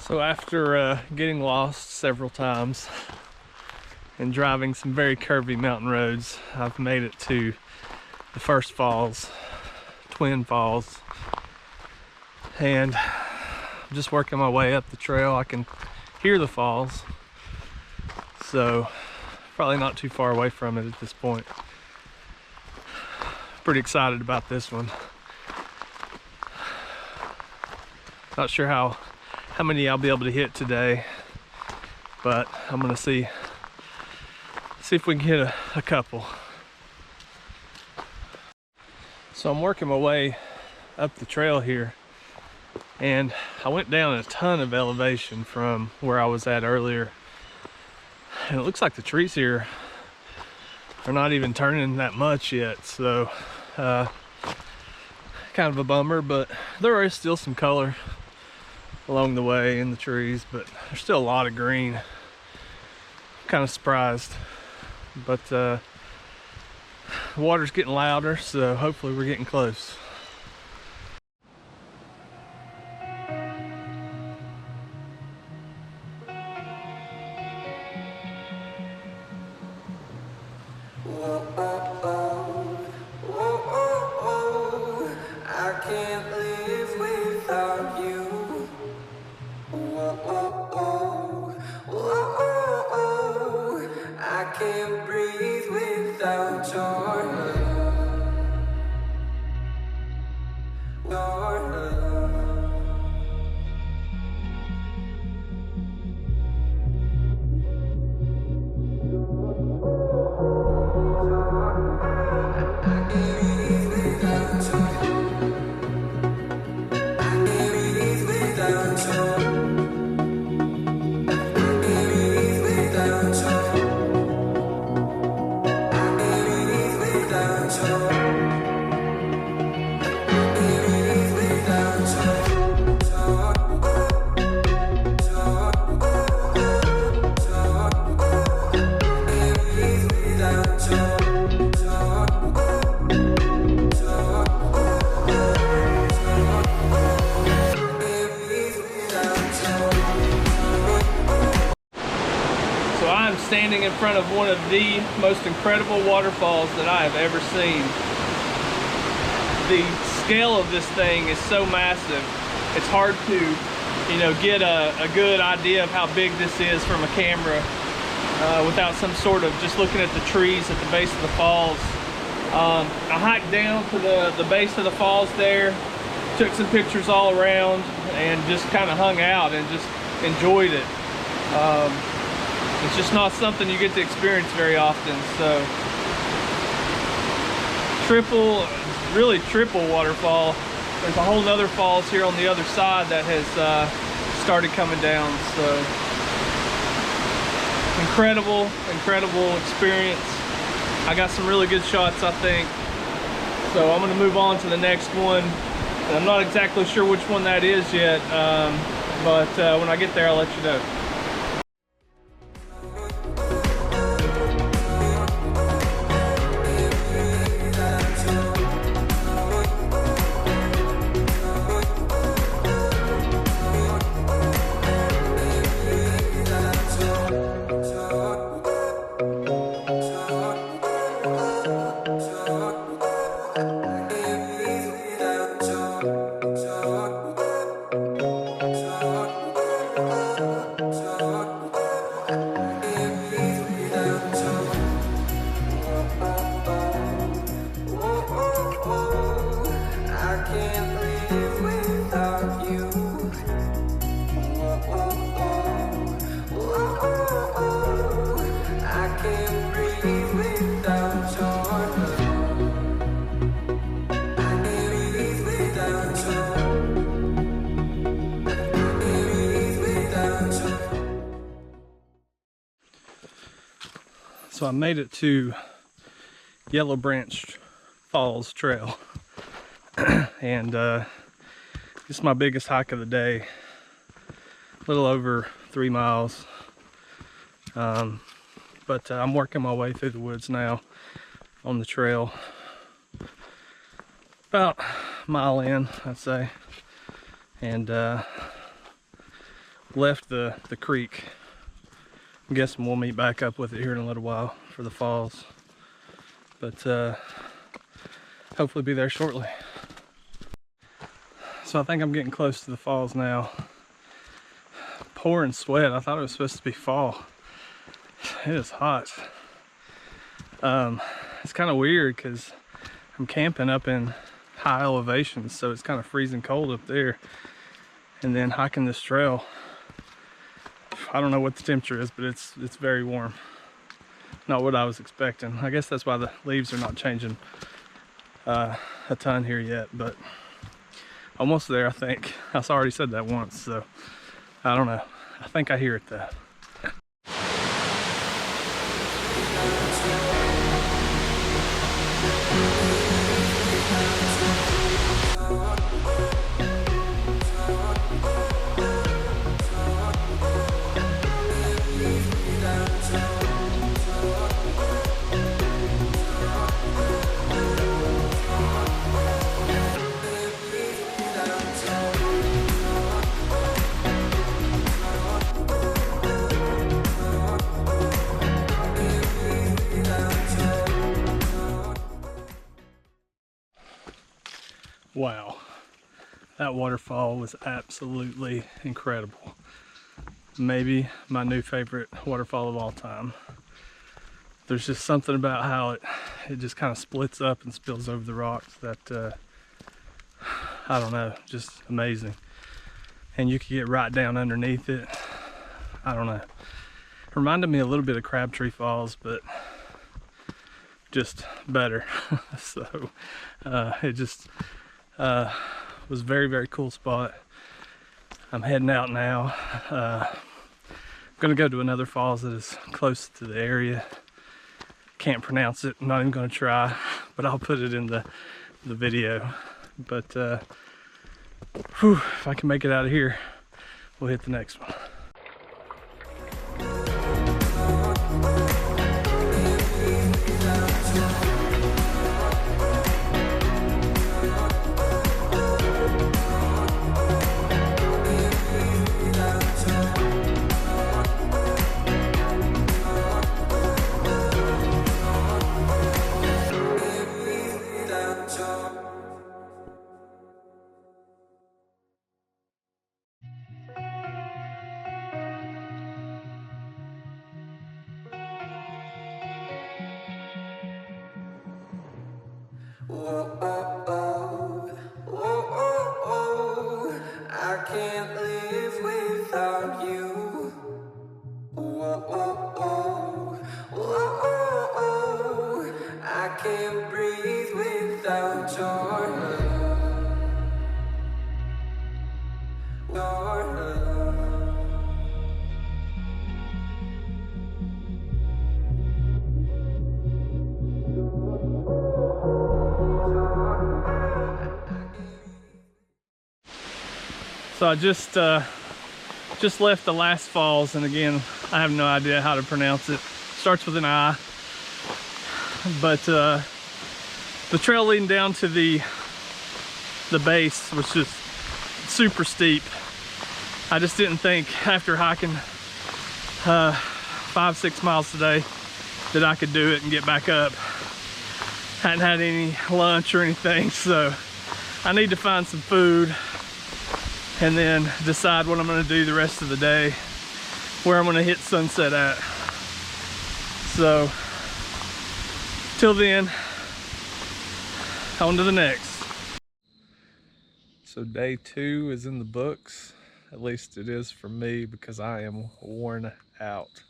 So after getting lost several times and driving some very curvy mountain roads, I've made it to the first falls, Twin Falls, and I'm just working my way up the trail. I can hear the falls, so probably not too far away from it at this point. Pretty excited about this one. Not sure how many I'll be able to hit today, but I'm gonna see if we can hit a couple. So I'm working my way up the trail here, and I went down a ton of elevation from where I was at earlier, and it looks like the trees here are not even turning that much yet, so kind of a bummer, but there is still some color along the way in the trees, but there's still a lot of green. Kind of surprised, but the water's getting louder, so hopefully we're getting close. Standing in front of one of the most incredible waterfalls that I have ever seen. The scale of this thing is so massive, it's hard to, get a good idea of how big this is from a camera without some sort of just looking at the trees at the base of the falls. I hiked down to the base of the falls there, took some pictures all around, and just kind of hung out and just enjoyed it. It's just not something you get to experience very often. So really triple waterfall. There's a whole nother falls here on the other side that has started coming down. So incredible experience. I got some really good shots, I think. So I'm gonna move on to the next one. And I'm not exactly sure which one that is yet, but when I get there, I'll let you know. So I made it to Yellow Branch Falls Trail, and this is my biggest hike of the day, a little over 3 miles. But I'm working my way through the woods now on the trail, about a mile in, I'd say, and left the creek. I'm guessing we'll meet back up with it here in a little while for the falls. But hopefully be there shortly. So I think I'm getting close to the falls now. Pouring sweat. I thought it was supposed to be fall. It is hot. It's kind of weird because I'm camping up in high elevations, so it's kind of freezing cold up there. And then hiking this trail, I don't know what the temperature is, but it's very warm. Not what I was expecting. I guess that's why the leaves are not changing a ton here yet, but almost there, I think. I already said that once, so I don't know. I think I hear it though. Wow, that waterfall was absolutely incredible. Maybe my new favorite waterfall of all time. There's just something about how it just kind of splits up and spills over the rocks that, I don't know, just amazing. And you could get right down underneath it. I don't know. It reminded me a little bit of Crabtree Falls, but just better. So it just was a very, very cool spot. I'm heading out now. I'm gonna go to another falls that is close to the area. Can't pronounce it, I'm not even gonna try, but I'll put it in the video. But whew, if I can make it out of here, we'll hit the next one. Whoa, oh, oh, whoa, oh, oh, I can't live without you. Whoa, oh, oh, whoa, oh, oh, I can't breathe without your love. Your love. So I just left the last falls, and again, I have no idea how to pronounce it. Starts with an I, but the trail leading down to the base was just super steep. I just didn't think after hiking 5-6 miles today that I could do it and get back up. Hadn't had any lunch or anything, so I need to find some food and then decide what I'm going to do the rest of the day, where I'm going to hit sunset at. So till then, on to the next. So day 2 is in the books. At least it is for me, because I am worn out.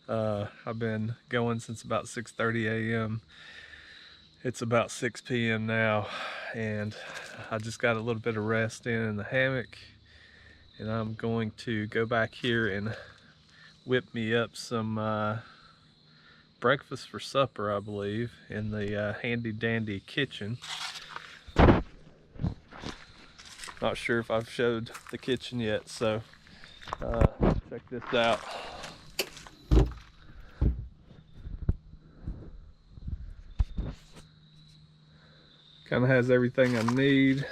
I've been going since about 6:30 a.m. It's about 6 p.m. now, and I just got a little bit of rest in the hammock, and I'm going to go back here and whip me up some breakfast for supper, I believe, in the handy dandy kitchen. Not sure if I've showed the kitchen yet, so check this out. Kind of has everything I need.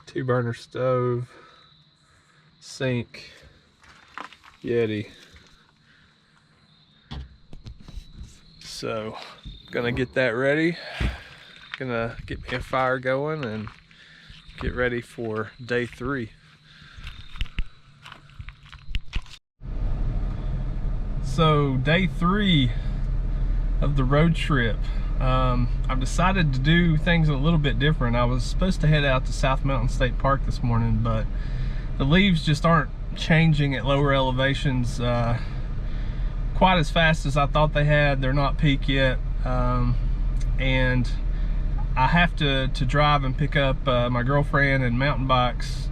2-burner stove, sink, Yeti. So, gonna get that ready. Gonna get me a fire going and get ready for day 3. So, day 3 of the road trip. I've decided to do things a little bit different. I was supposed to head out to South Mountain State Park this morning, but the leaves just aren't changing at lower elevations quite as fast as I thought they had. They're not peak yet, and I have to drive and pick up my girlfriend and mountain bikes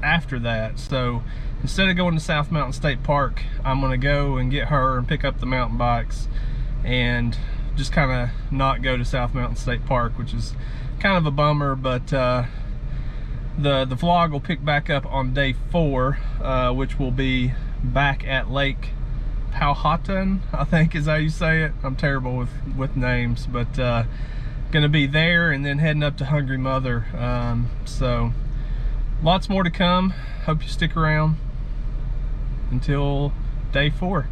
after that. So instead of going to South Mountain State Park, I'm gonna go and get her and pick up the mountain bikes and just kind of not go to South Mountain State Park, which is kind of a bummer. But the vlog will pick back up on day 4, which will be back at Lake Powhatan, I think is how you say it. I'm terrible with names, but gonna be there and then heading up to Hungry Mother. So lots more to come. Hope you stick around until day 4.